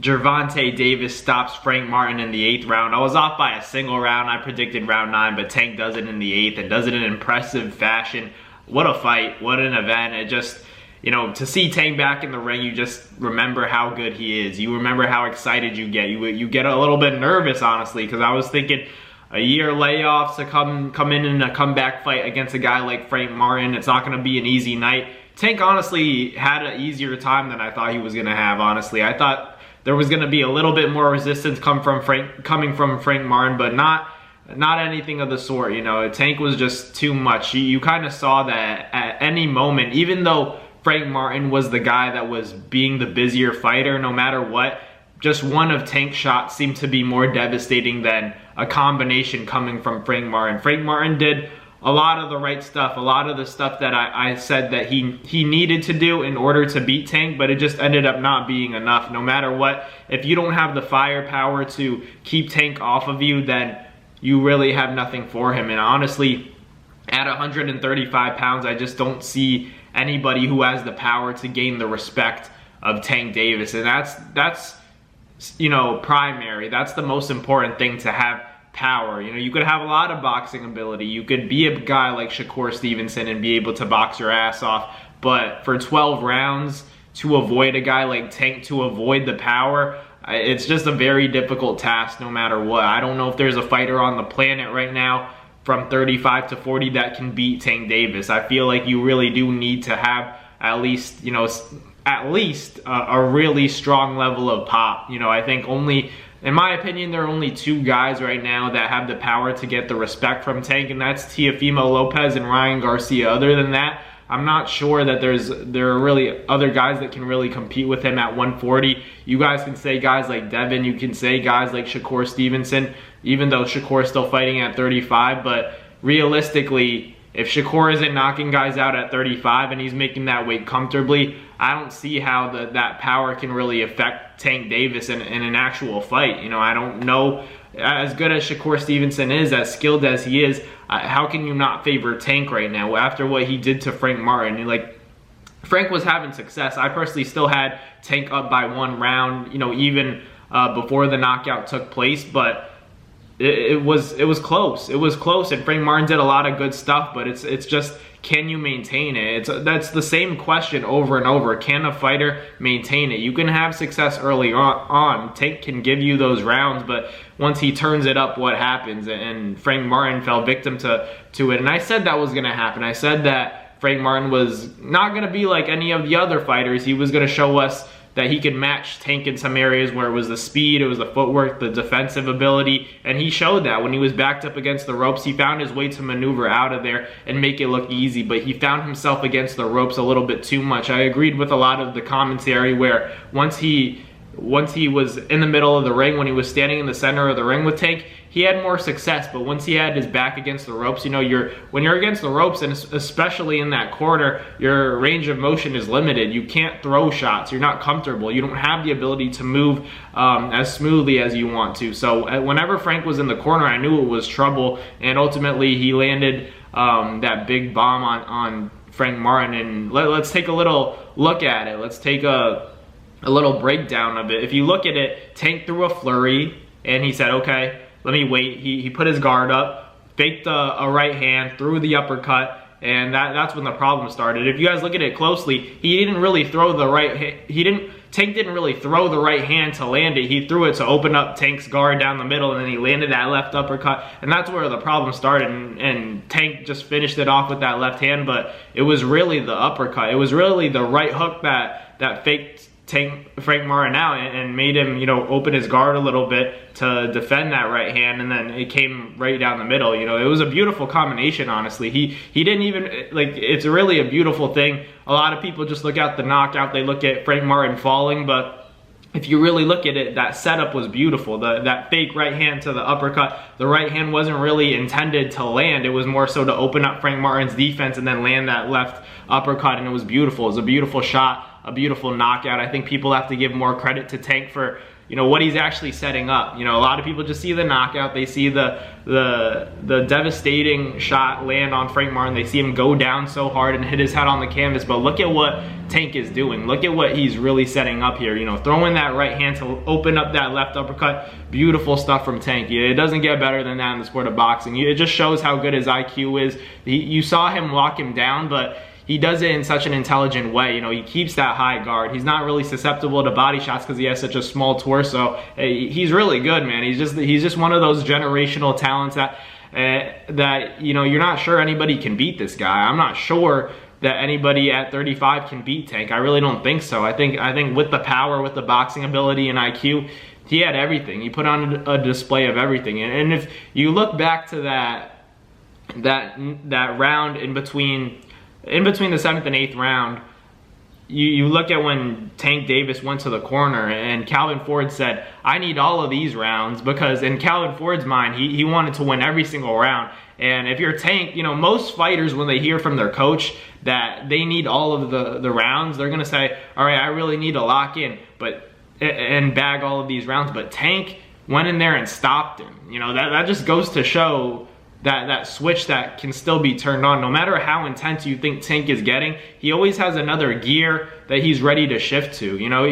Gervonta Davis stops Frank Martin in the 8th round. I was off by a single round. I predicted round 9, but Tank does it in the 8th and does it in impressive fashion. What a fight. What an event. It just, you know, to see Tank back in the ring, you just remember how good he is. You remember how excited you get. You get a little bit nervous, honestly, because I was thinking a year layoff to come in a comeback fight against a guy like Frank Martin. It's not going to be an easy night. Tank honestly had an easier time than I thought he was going to have, honestly. I thought there was going to be a little bit more resistance coming from Frank Martin, but not anything of the sort. You know, Tank was just too much. You kind of saw that at any moment, even though Frank Martin was the guy that was being the busier fighter, no matter what, just one of Tank's shots seemed to be more devastating than a combination coming from Frank Martin. Frank Martin did a lot of the right stuff, a lot of the stuff that I said that he needed to do in order to beat Tank, but it just ended up not being enough. No matter what, if you don't have the firepower to keep Tank off of you, then you really have nothing for him. And honestly, at 135 pounds, I just don't see anybody who has the power to gain the respect of Tank Davis. And that's you know, primary. That's the most important thing, to have power. You know, you could have a lot of boxing ability. You could be a guy like Shakur Stevenson and be able to box your ass off. But for 12 rounds, to avoid a guy like Tank, to avoid the power, it's just a very difficult task no matter what. I don't know if there's a fighter on the planet right now from 35 to 40 that can beat Tank Davis. I feel like you really do need to have at least, you know, a really strong level of pop. You know, I think only, in my opinion, there are only 2 guys right now that have the power to get the respect from Tank, and that's Teofimo Lopez and Ryan Garcia. Other than that, I'm not sure that there are really other guys that can really compete with him at 140. You guys can say guys like Devin, you can say guys like Shakur Stevenson, even though Shakur's still fighting at 35, but realistically, if Shakur isn't knocking guys out at 35 and he's making that weight comfortably, I don't see how that power can really affect Tank Davis in an actual fight. You know, I don't know, as good as Shakur Stevenson is, as skilled as he is, how can you not favor Tank right now after what he did to Frank Martin? Like, Frank was having success. I personally still had Tank up by 1 round, you know, even before the knockout took place, but it was close. It was close, and Frank Martin did a lot of good stuff, but it's just, can you maintain it? That's the same question over and over. Can a fighter maintain it? You can have success early on. Tank can give you those rounds, but once he turns it up, what happens? And Frank Martin fell victim to it. And I said that was going to happen. I said that Frank Martin was not going to be like any of the other fighters. He was going to show us that he could match Tank in some areas where it was the speed, it was the footwork, the defensive ability, and he showed that. When he was backed up against the ropes, he found his way to maneuver out of there and make it look easy, but he found himself against the ropes a little bit too much. I agreed with a lot of the commentary where once he was in the middle of the ring, when he was standing in the center of the ring with Tank, he had more success. But once he had his back against the ropes, you know, when you're against the ropes, and especially in that corner, your range of motion is limited. You can't throw shots. You're not comfortable. You don't have the ability to move as smoothly as you want to. So whenever Frank was in the corner, I knew it was trouble, and ultimately he landed that big bomb on Frank Martin. And let's take a little look at it. Let's take a little breakdown of it. If you look at it, Tank threw a flurry, and he said, okay, let me wait. He put his guard up, faked a right hand, threw the uppercut, and that's when the problem started. If you guys look at it closely, he didn't really throw the right. Tank didn't really throw the right hand to land it. He threw it to open up Tank's guard down the middle, and then he landed that left uppercut, and that's where the problem started. And Tank just finished it off with that left hand, but it was really the uppercut. It was really the right hook that faked Frank Martin out and made him, you know, open his guard a little bit to defend that right hand, and then it came right down the middle. You know, it was a beautiful combination, honestly. He didn't even, like, it's really a beautiful thing. A lot of people just look at the knockout, they look at Frank Martin falling, but if you really look at it, that setup was beautiful. That fake right hand to the uppercut, the right hand wasn't really intended to land. It was more so to open up Frank Martin's defense and then land that left uppercut, and it was beautiful. It was a beautiful shot. a beautiful knockout. I think people have to give more credit to Tank for, you know, what he's actually setting up. You know, a lot of people just see the knockout, they see the devastating shot land on Frank Martin, they see him go down so hard and hit his head on the canvas, but look at what Tank is doing. Look at what he's really setting up here. You know, throwing that right hand to open up that left uppercut. Beautiful stuff from Tank. It doesn't get better than that in the sport of boxing. It just shows how good his IQ is. You saw him lock him down, but he does it in such an intelligent way. You know, he keeps that high guard. He's not really susceptible to body shots because he has such a small torso. He's really good, man. He's just one of those generational talents that you know, you're not sure anybody can beat this guy. I'm not sure that anybody at 35 can beat Tank. I really don't think so. I think with the power, with the boxing ability and IQ, he had everything. He put on a display of everything. And if you look back to that round in between the 7th and 8th round, you look at when Tank Davis went to the corner and Calvin Ford said, I need all of these rounds, because in Calvin Ford's mind, he wanted to win every single round. And if you're Tank, you know, most fighters, when they hear from their coach that they need all of the rounds, they're going to say, all right, I really need to lock in and bag all of these rounds. But Tank went in there and stopped him. You know, that just goes to show that switch that can still be turned on. No matter how intense you think Tank is getting, he always has another gear that he's ready to shift to. You know,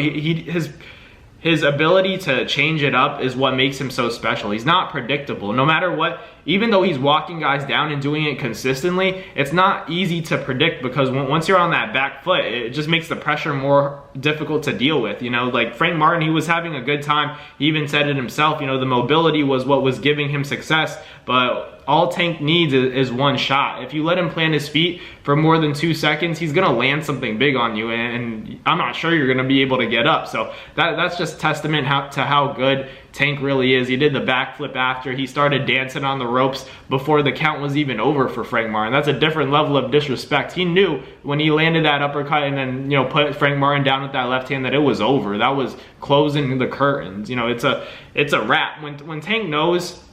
his ability to change it up is what makes him so special. He's not predictable. No matter what, even though he's walking guys down and doing it consistently, it's not easy to predict, because once you're on that back foot, it just makes the pressure more difficult to deal with. You know, like Frank Martin, he was having a good time. He even said it himself, you know, the mobility was what was giving him success, but all Tank needs is one shot. If you let him plant his feet for more than 2 seconds, he's gonna land something big on you, and I'm not sure you're gonna be able to get up. So that's just testament to how good Tank really is. He did the backflip after. He started dancing on the ropes before the count was even over for Frank Martin. That's a different level of disrespect. He knew when he landed that uppercut and then, you know, put Frank Martin down with that left hand that it was over. That was closing the curtains. You know, it's a wrap. When Tank knows,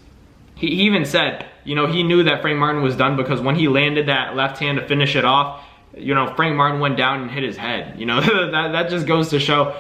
he even said, you know, he knew that Frank Martin was done, because when he landed that left hand to finish it off, you know, Frank Martin went down and hit his head. You know, that just goes to show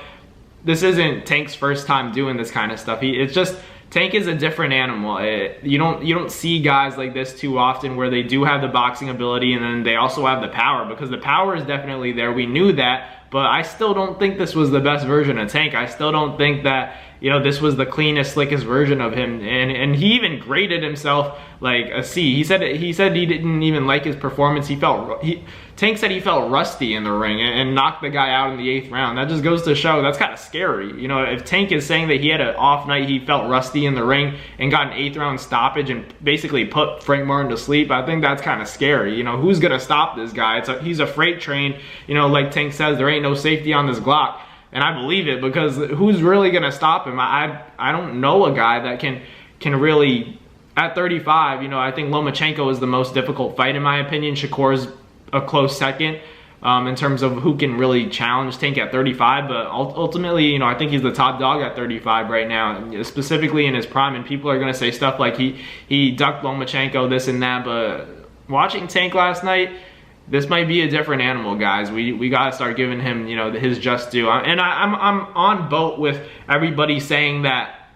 this isn't Tank's first time doing this kind of stuff. It's just, Tank is a different animal. You don't see guys like this too often, where they do have the boxing ability and then they also have the power, because the power is definitely there. We knew that, but I still don't think this was the best version of Tank. I still don't think that, you know, this was the cleanest, slickest version of him. And he even graded himself like a C. He said he didn't even like his performance. Tank said he felt rusty in the ring and knocked the guy out in the 8th round. That just goes to show that's kind of scary. You know, if Tank is saying that he had an off night, he felt rusty in the ring and got an 8th round stoppage and basically put Frank Martin to sleep, I think that's kind of scary. You know, who's gonna stop this guy? He's a freight train. You know, like Tank says, there ain't no safety on this Glock. And I believe it, because who's really gonna stop him? I don't know a guy that can really, at 35, you know, I think Lomachenko is the most difficult fight in my opinion. Shakur's a close second in terms of who can really challenge Tank at 35, but ultimately, you know, I think he's the top dog at 35 right now, specifically in his prime. And people are gonna say stuff like he ducked Lomachenko, this and that, but watching Tank last night, this might be a different animal, guys. We gotta start giving him, you know, his just due. And I'm on boat with everybody saying that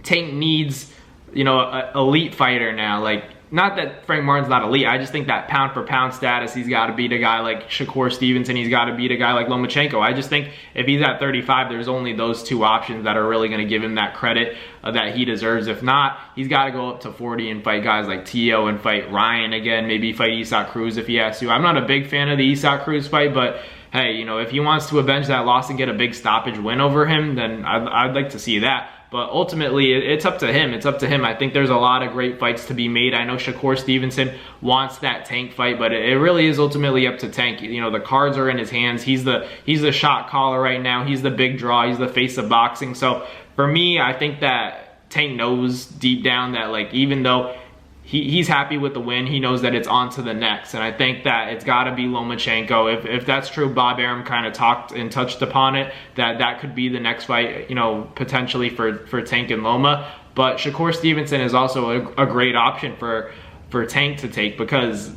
Tank needs, you know, an elite fighter now. Like, not that Frank Martin's not elite. I just think that pound for pound status, he's got to beat a guy like Shakur Stevenson. He's got to beat a guy like Lomachenko. I just think if he's at 35, there's only those two options that are really going to give him that credit that he deserves. If not, he's got to go up to 40 and fight guys like Tio and fight Ryan again. Maybe fight Isaac Cruz if he has to. I'm not a big fan of the Isaac Cruz fight, but hey, you know, if he wants to avenge that loss and get a big stoppage win over him, then I'd like to see that. But ultimately, it's up to him. It's up to him. I think there's a lot of great fights to be made. I know Shakur Stevenson wants that Tank fight, but it really is ultimately up to Tank. You know, the cards are in his hands. He's the shot caller right now. He's the big draw. He's the face of boxing. So for me, I think that Tank knows deep down that, like, even though he's happy with the win, he knows that it's on to the next. And I think that it's got to be Lomachenko. If that's true, Bob Arum kind of talked and touched upon it, that could be the next fight, you know, potentially for Tank and Loma. But Shakur Stevenson is also a great option for Tank to take, because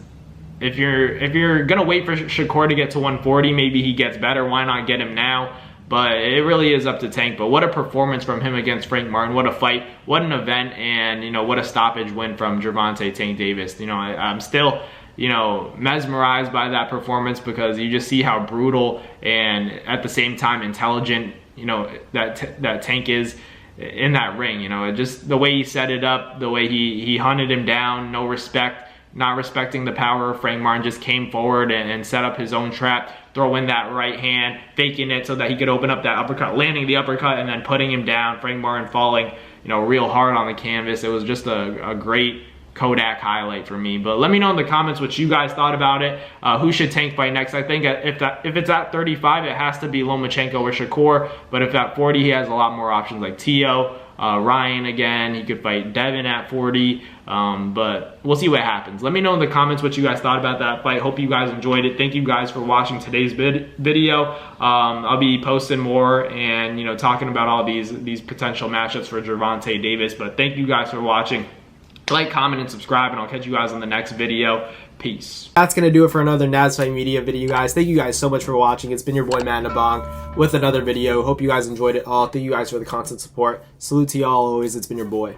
if you're gonna wait for Shakur to get to 140, maybe he gets better. Why not get him now? But it really is up to Tank. But what a performance from him against Frank Martin. What a fight. What an event. And, you know, what a stoppage win from Gervonta Tank Davis. You know, I'm still, you know, mesmerized by that performance, because you just see how brutal and at the same time intelligent, you know, that Tank is in that ring. You know, just the way he set it up, the way he hunted him down, no respect. Not respecting the power of Frank Martin, just came forward and set up his own trap, throw in that right hand, faking it so that he could open up that uppercut, landing the uppercut and then putting him down. Frank Martin falling, you know, real hard on the canvas. It was just a great Kodak highlight for me. But let me know in the comments what you guys thought about it. Who should Tank fight next? I think if it's at 35, it has to be Lomachenko or Shakur. But if at 40, he has a lot more options like Tio, Ryan again. He could fight Devin at 40. But we'll see what happens. Let me know in the comments what you guys thought about that fight. Hope you guys enjoyed it. Thank you guys for watching today's video. I'll be posting more and, you know, talking about all these potential matchups for Gervonta Davis. But thank you guys for watching. Like, comment, and subscribe, and I'll catch you guys on the next video. Peace. That's going to do it for another Naz Fight Media video, guys. Thank you guys so much for watching. It's been your boy, Matt Nabong, with another video. Hope you guys enjoyed it all. Thank you guys for the constant support. Salute to y'all always. It's been your boy.